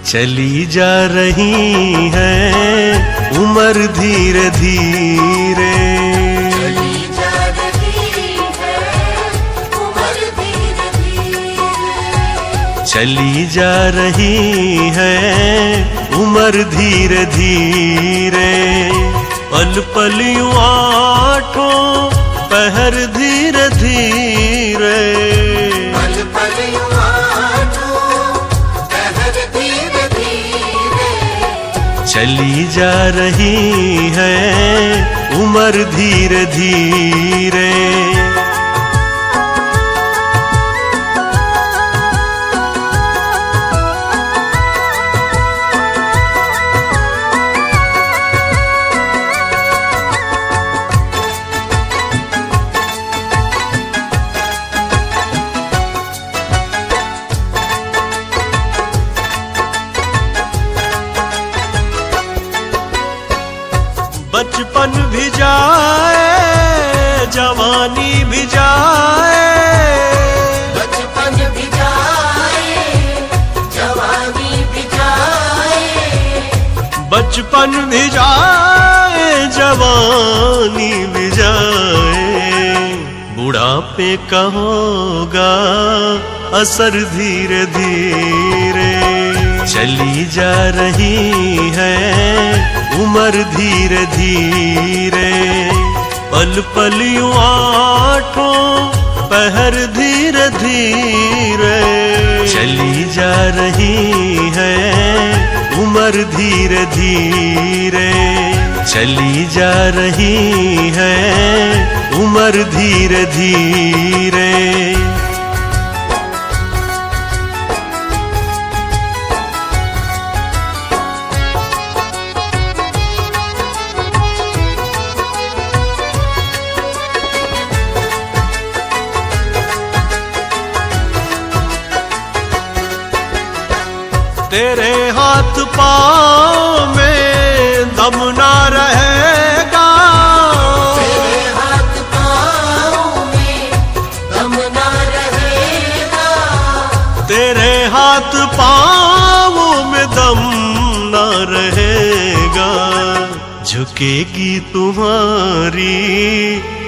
चली जा रही है उम्र धीरे धीरे, चली जा रही है उम्र धीरे धीरे, चली जा रही है उम्र धीरे धीरे। पल पल यूं आठों पहर धीरे धीरे, पल पल यूं आठों पहर धीरे धीरे, चली जा रही है उम्र धीरे धीरे। बचपन भी जाए जवानी भी जाए, बचपन भी जाए जवानी भी जाए, बचपन भी जाए जवानी भी जाए। बुढ़ापे का होगा असर धीरे धीरे, चली जा रही है उम्र धीरे धीरे। पल पल यूं आठों पहर धीरे धीरे, चली जा रही है उम्र धीरे धीरे, चली जा रही है उम्र धीरे धीरे। तेरे हाथ पाँव में दम ना रहेगा, तेरे हाथ पाँव में दम ना रहेगा, तेरे हाथ पाँव में दम ना रहेगा। झुकेगी तुम्हारी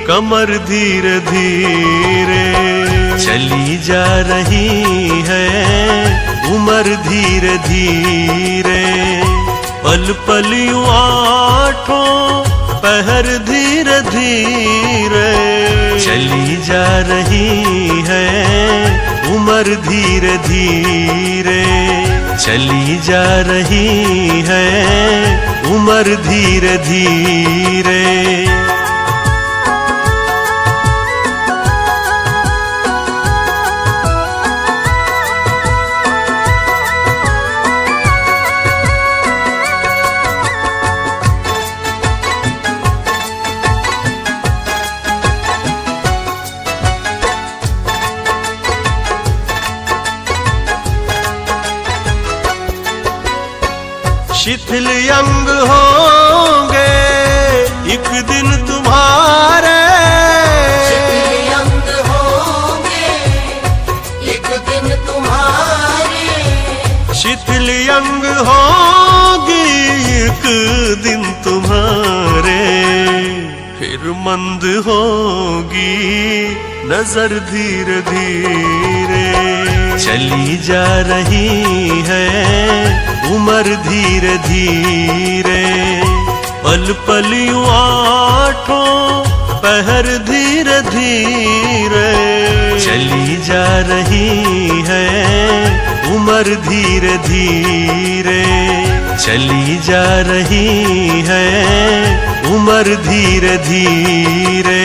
कमर धीरे धीरे, चली जा रही है उम्र धीरे धीरे। पल पल यूं आठों पहर धीरे धीरे, चली जा रही है उम्र धीरे धीरे, चली जा रही है उम्र धीरे धीरे। शिथिल अंग होंगे एक दिन तुम्हारे, शिथिल अंग होंगे एक दिन तुम्हारे, शिथिल अंग होंगे एक दिन तुम्हारे। फिर मंद होगी नजर धीरे धीरे, चली जा रही है उम्र धीरे धीरे। पल पल यूं आठों पहर धीरे धीरे, चली जा रही है उम्र धीरे धीरे, चली जा रही है उम्र धीरे धीरे।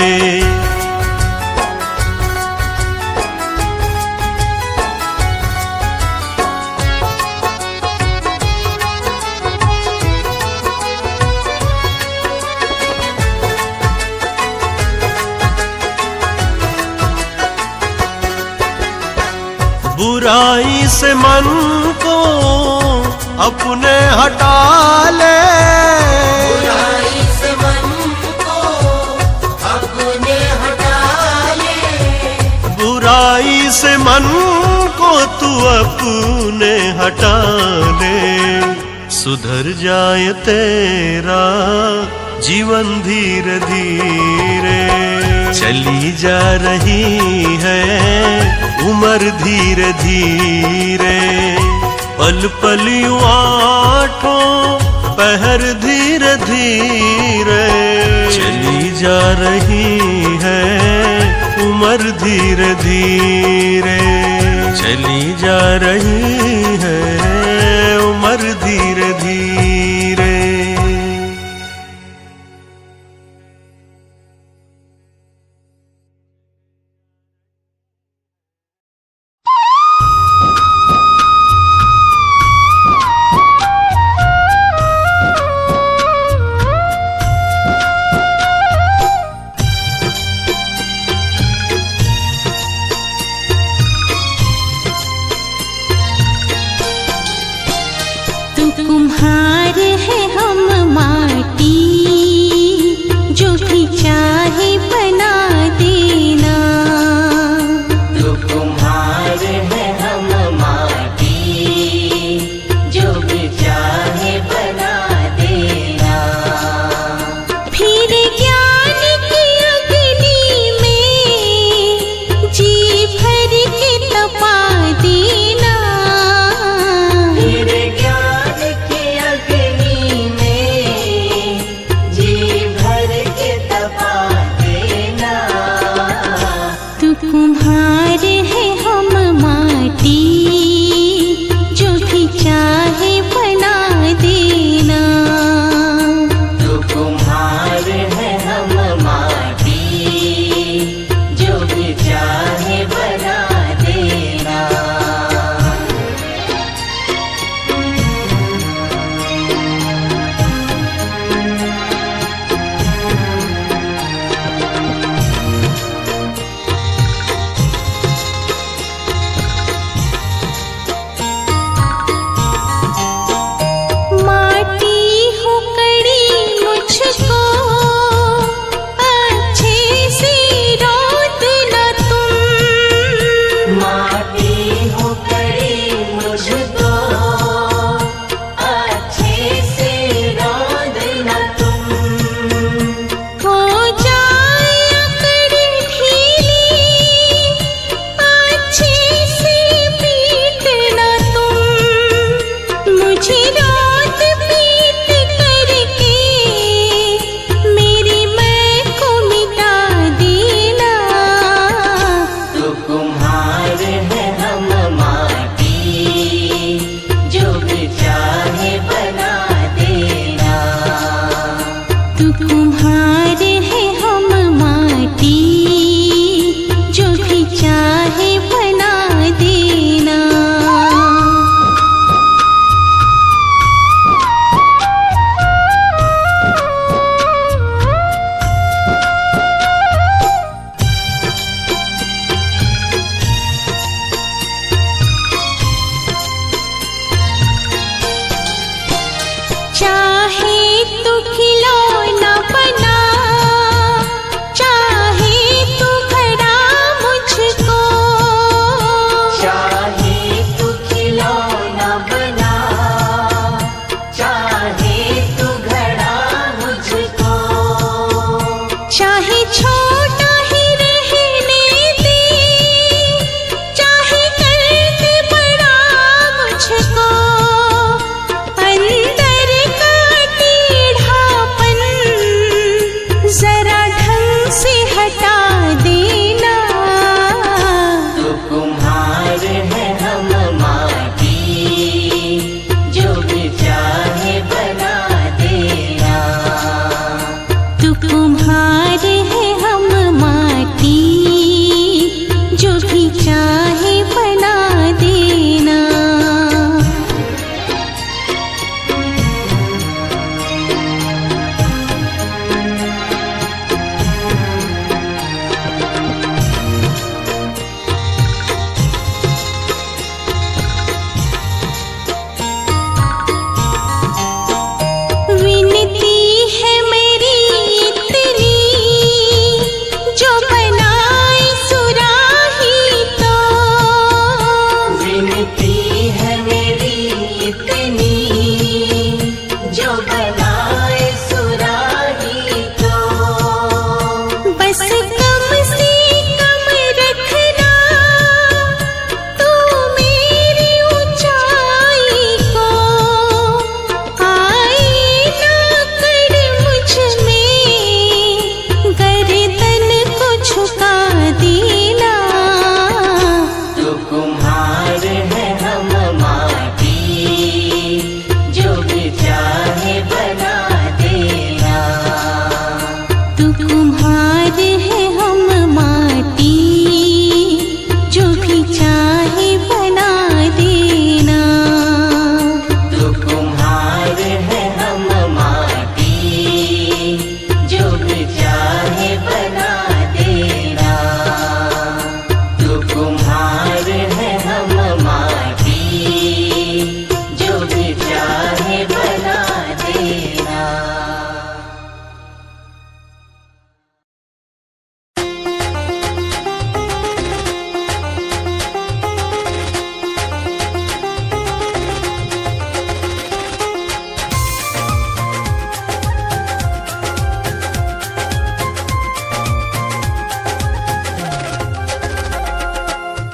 बुराई से मन को अपने हटा ले, बुराई से मन को अपने हटा ले, बुराई से मन को तू अपने हटा ले, सुधर जाए तेरा जीवन धीरे धीरे। चली जा रही है उम्र धीरे धीरे, पल पल यूं आठों पहर धीरे धीरे। चली जा रही है उम्र धीरे धीरे, चली जा रही है उम्र धीरे धीरे। कुम्हार है हम माटी, जो भी चाहे बना देना। तू कुम्हार है हम माटी, जो भी चाहे बना देना। फिर ज्ञान की अग्नि में जी भर के तपा देना। फिर ज्ञान की अग्नि में जी भर के तपा देना। तू कुम्हार है हम माटी, जो भी चाहे बना देना। तू कुम्हार है हम माटी, जो भी चाहे बना देना।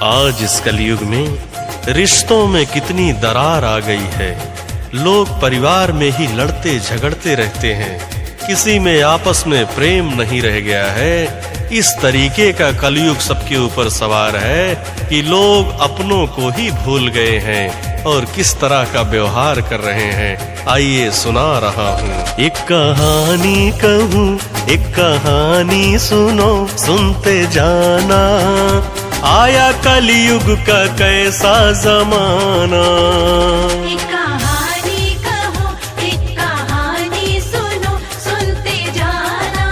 आज इस कलयुग में रिश्तों में कितनी दरार आ गई है। लोग परिवार में ही लड़ते झगड़ते रहते हैं, किसी में आपस में प्रेम नहीं रह गया है। इस तरीके का कलयुग सबके ऊपर सवार है कि लोग अपनों को ही भूल गए हैं और किस तरह का व्यवहार कर रहे हैं। आइए सुना रहा हूँ एक कहानी कहूँ, एक कहानी सुनो, सुनते जाना, आया कलयुग का कैसा जमाना। एक कहानी कहो, एक कहानी सुनो, सुनते जाना,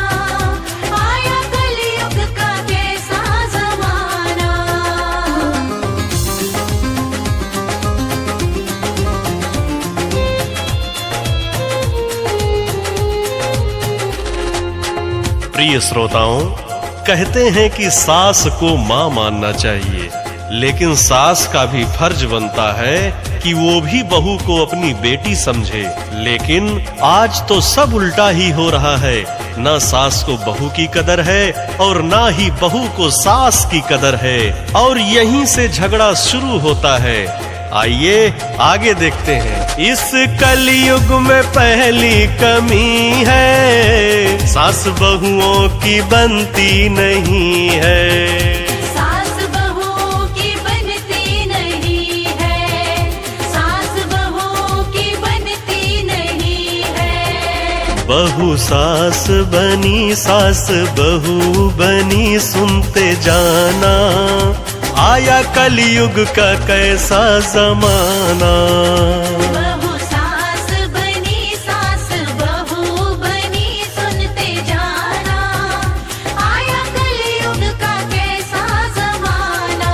आया कलयुग का कैसा जमाना। प्रिय श्रोताओं, कहते हैं कि सास को माँ मानना चाहिए, लेकिन सास का भी फर्ज बनता है कि वो भी बहू को अपनी बेटी समझे। लेकिन आज तो सब उल्टा ही हो रहा है, ना सास को बहू की कदर है और ना ही बहू को सास की कदर है, और यहीं से झगड़ा शुरू होता है। आइए आगे देखते हैं। इस कलयुग में पहली कमी है, सास बहुओं की बनती नहीं है। सास बहुओं की बनती नहीं है, सास बहुओं की बनती नहीं है। बहू सास बनी, सास बहू बनी, सुनते जाना, आया कलयुग का कैसा जमाना। बहू सास बनी, सास बहू बनी, सुनते जाना, आया कलयुग का कैसा जमाना।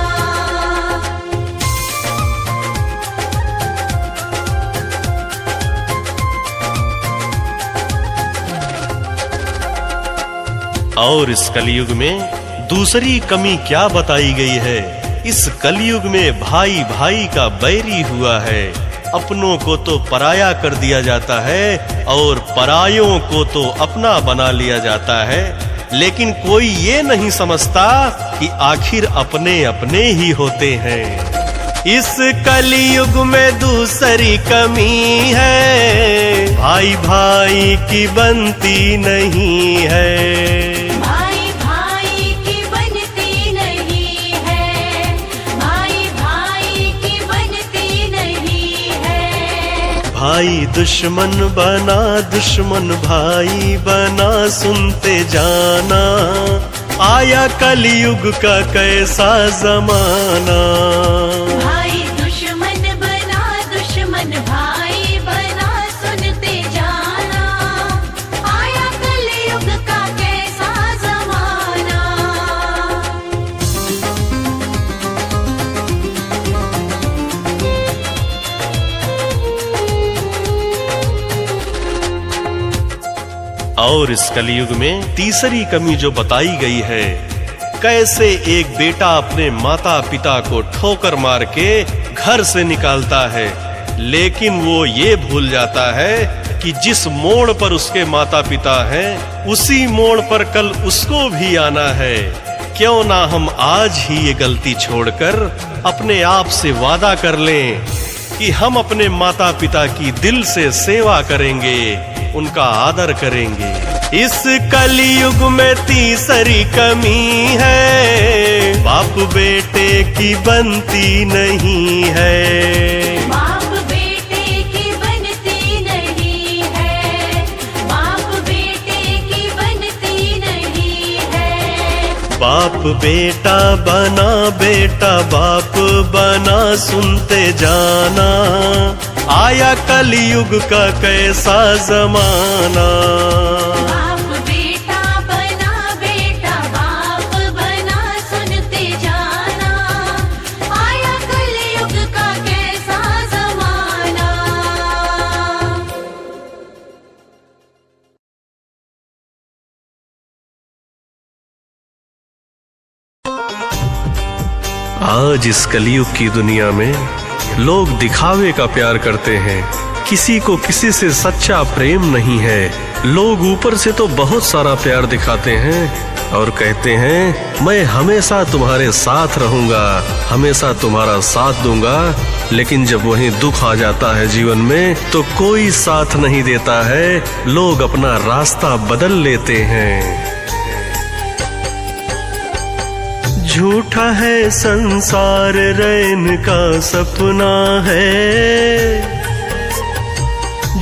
और इस कलयुग में दूसरी कमी क्या बताई गई है। इस कलयुग में भाई भाई का बैरी हुआ है। अपनों को तो पराया कर दिया जाता है और परायों को तो अपना बना लिया जाता है, लेकिन कोई ये नहीं समझता कि आखिर अपने अपने ही होते हैं। इस कलयुग में दूसरी कमी है, भाई भाई की बनती नहीं है। भाई भाई की बनती नहीं है, भाई भाई की बनती नहीं है। भाई दुश्मन बना, दुश्मन भाई बना, सुनते जाना, आया कलयुग का कैसा जमाना। भाई दुश्मन बना, दुश्मन भाई बना, सुनते जाना, आया कलयुग का कैसा जमाना। और इस कलयुग में तीसरी कमी जो बताई गई है, कैसे एक बेटा अपने माता पिता को ठोकर मार के घर से निकालता है, लेकिन वो ये भूल जाता है कि जिस मोड़ पर उसके माता पिता हैं, उसी मोड़ पर कल उसको भी आना है। क्यों ना हम आज ही ये गलती छोड़कर अपने आप से वादा कर लें कि हम अपने माता पिता की दिल से सेवा करेंगे, उनका आदर करेंगे। इस कलयुग में तीसरी कमी है, बाप बेटे की बनती नहीं है। बाप बेटे की बनती नहीं है, बाप बेटे की बनती नहीं है। बाप बेटा बना, बेटा बाप बना, सुनते जाना, आया कलयुग का कैसा जमाना। बाप बेटा बना, बेटा बाप बना, सुनते जाना, आया कलयुग का कैसा जमाना। आज इस कलयुग की दुनिया में लोग दिखावे का प्यार करते हैं, किसी को किसी से सच्चा प्रेम नहीं है। लोग ऊपर से तो बहुत सारा प्यार दिखाते हैं, और कहते हैं मैं हमेशा तुम्हारे साथ रहूंगा, हमेशा तुम्हारा साथ दूंगा। लेकिन जब वहीं दुख आ जाता है जीवन में तो कोई साथ नहीं देता है, लोग अपना रास्ता बदल लेते हैं। झूठा है संसार रैन का सपना है,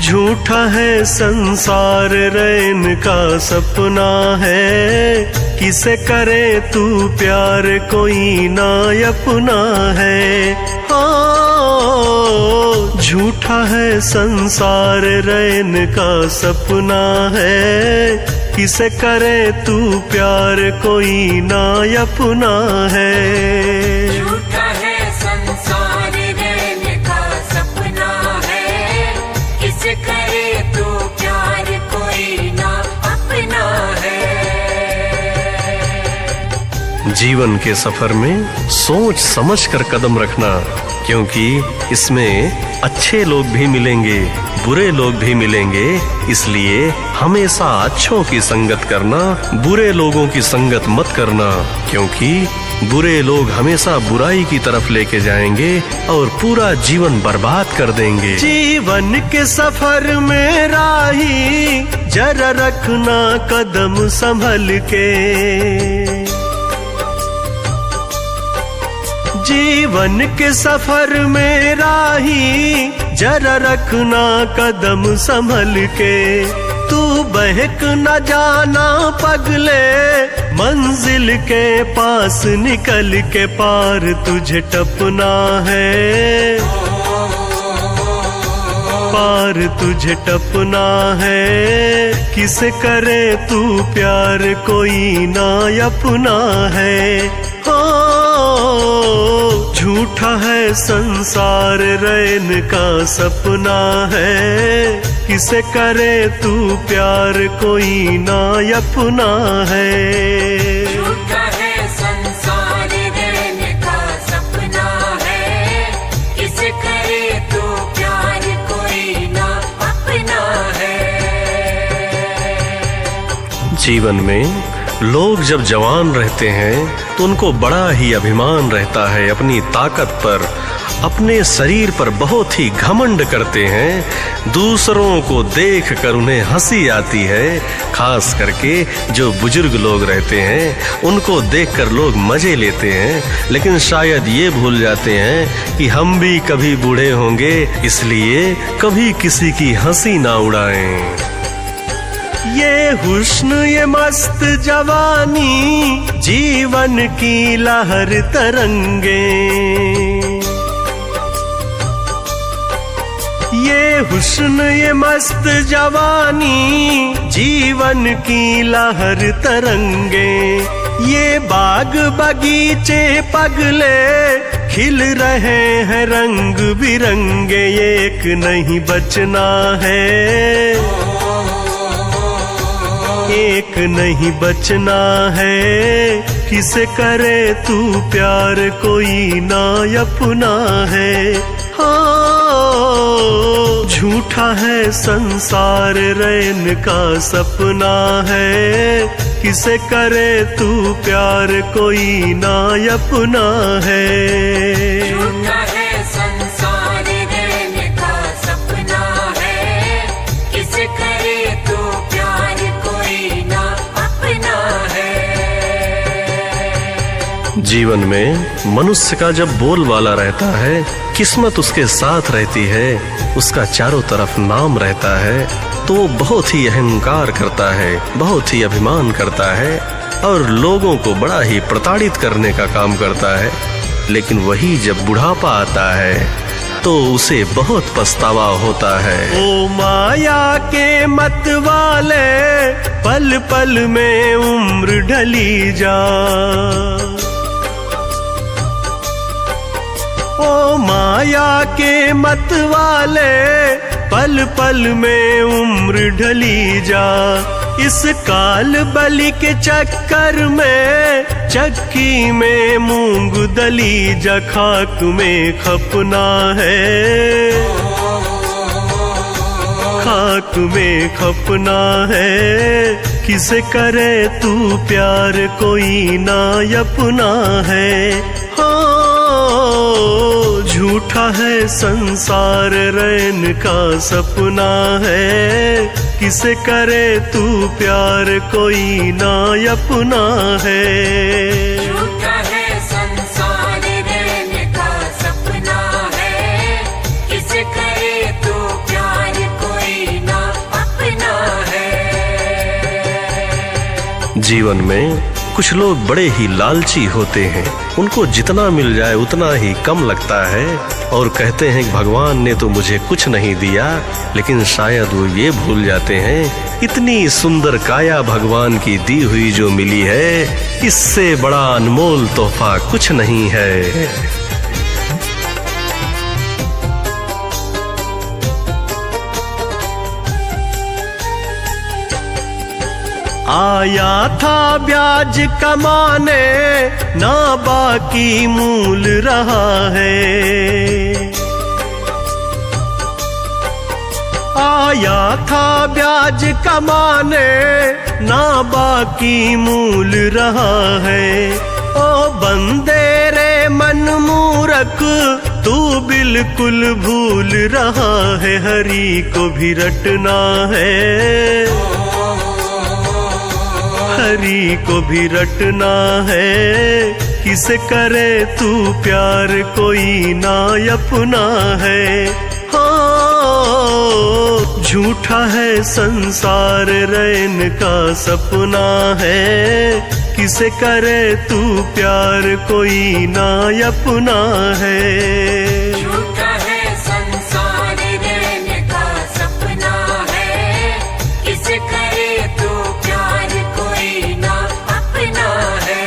झूठा है संसार रैन का सपना है। किसे करे तू प्यार कोई ना अपना है। हाँ, झूठा है संसार रैन का सपना है। किसे करे तू प्यार कोई ना अपना है। झूठा है संसार रैन का सपना है, किसे करे तू प्यार कोई ना अपना है। जीवन के सफर में सोच समझ कर कदम रखना, क्योंकि इसमें अच्छे लोग भी मिलेंगे, बुरे लोग भी मिलेंगे। इसलिए हमेशा अच्छों की संगत करना, बुरे लोगों की संगत मत करना, क्योंकि बुरे लोग हमेशा बुराई की तरफ लेके जाएंगे और पूरा जीवन बर्बाद कर देंगे। जीवन के सफर में राही जरा रखना कदम संभल के, जीवन के सफर में राही जरा रखना कदम संभल के। तू बहक न जाना पगले, मंजिल के पास निकल के पार तुझे टपना है, पार तुझे टपना है। किसे करे तू प्यार कोई ना अपना है। झूठा है संसार रैन का सपना है। किसे करे तू प्यार कोई ना अपना है। झूठा है संसार रैन का सपना है, किसे करे तू प्यार कोई ना अपना है। जीवन में लोग जब जवान रहते हैं तो उनको बड़ा ही अभिमान रहता है अपनी ताकत पर, अपने शरीर पर बहुत ही घमंड करते हैं। दूसरों को देखकर उन्हें हंसी आती है, खास करके जो बुजुर्ग लोग रहते हैं उनको देखकर लोग मजे लेते हैं। लेकिन शायद ये भूल जाते हैं कि हम भी कभी बूढ़े होंगे, इसलिए कभी किसी की हंसी ना उड़ाएं। ये हुस्न ये मस्त जवानी जीवन की लहर तरंगे, ये हुस्न ये मस्त जवानी जीवन की लहर तरंगे। ये बाग बगीचे पगले खिल रहे हैं रंग बिरंगे, एक नहीं बचना है, एक नहीं बचना है। किसे करे तू प्यार कोई ना अपना है। हाँ, झूठा है संसार रैन का सपना है। किसे करे तू प्यार कोई ना अपना है। झूठा है संसार रैन का सपना है, किसे करे तू प्यार कोई ना अपना है। जीवन में मनुष्य का जब बोलबाला रहता है, किस्मत उसके साथ रहती है, उसका चारों तरफ नाम रहता है, तो वो बहुत ही अहंकार करता है, बहुत ही अभिमान करता है और लोगों को बड़ा ही प्रताड़ित करने का काम करता है। लेकिन वही जब बुढ़ापा आता है तो उसे बहुत पछतावा होता है। ओ माया के मत वाले, पल पल में उम्र ढली जा। ओ माया के मत वाले, पल पल में उम्र ढली जा। इस काल बलि के चक्कर में चक्की में मूंग दली जा, खाक में खपना है, खाक में खपना है। किसे करे तू प्यार कोई ना अपना है। हो झूठा है संसार रैन का सपना है। किसे करे तू प्यार कोई ना अपना है। झूठा है संसार रहने का सपना है। किसे करे तू प्यार कोई ना अपना है। जीवन में कुछ लोग बड़े ही लालची होते हैं, उनको जितना मिल जाए उतना ही कम लगता है और कहते हैं कि भगवान ने तो मुझे कुछ नहीं दिया, लेकिन शायद वो ये भूल जाते हैं इतनी सुंदर काया भगवान की दी हुई जो मिली है, इससे बड़ा अनमोल तोहफा कुछ नहीं है। आया था ब्याज कमाने ना बाकी मूल रहा है। आया था ब्याज कमाने ना बाकी मूल रहा है। ओ बंदे रे मन मूरख तू बिल्कुल भूल रहा है। हरि को भी रटना है, हरि को भी रटना है। किसे करे तू प्यार कोई ना अपना है। हाँ झूठा है संसार रैन का सपना है। किसे करे तू प्यार कोई ना अपना है। झूठा है संसार रहने का सपना है। किसे करे तू प्यार कोई ना अपना है।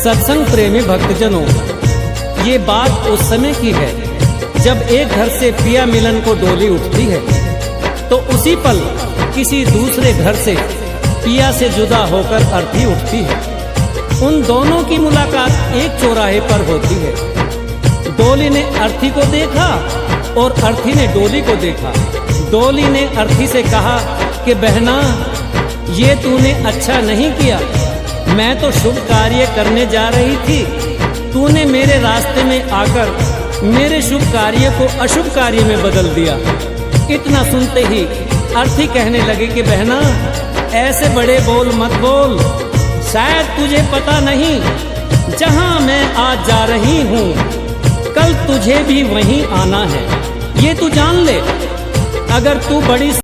सत्संग प्रेमी भक्तजनों, ये बात उस समय की है जब एक घर से पिया मिलन को डोली उठती है तो उसी पल किसी दूसरे घर से पिया से जुदा होकर अर्थी उठती है। उन दोनों की मुलाकात एक चौराहे पर होती है। डोली ने अर्थी को देखा और अर्थी ने डोली को देखा। डोली ने अर्थी से कहा कि बहना, ये तूने अच्छा नहीं किया। मैं तो शुभ कार्य करने जा रही थी, तूने मेरे रास्ते में आकर मेरे शुभ कार्य को अशुभ कार्य में बदल दिया। इतना सुनते ही अर्थी कहने लगे कि बहना, ऐसे बड़े बोल मत बोल। शायद तुझे पता नहीं, जहां मैं आज जा रही हूँ कल तुझे भी वहीं आना है। ये तू जान ले, अगर तू बड़ी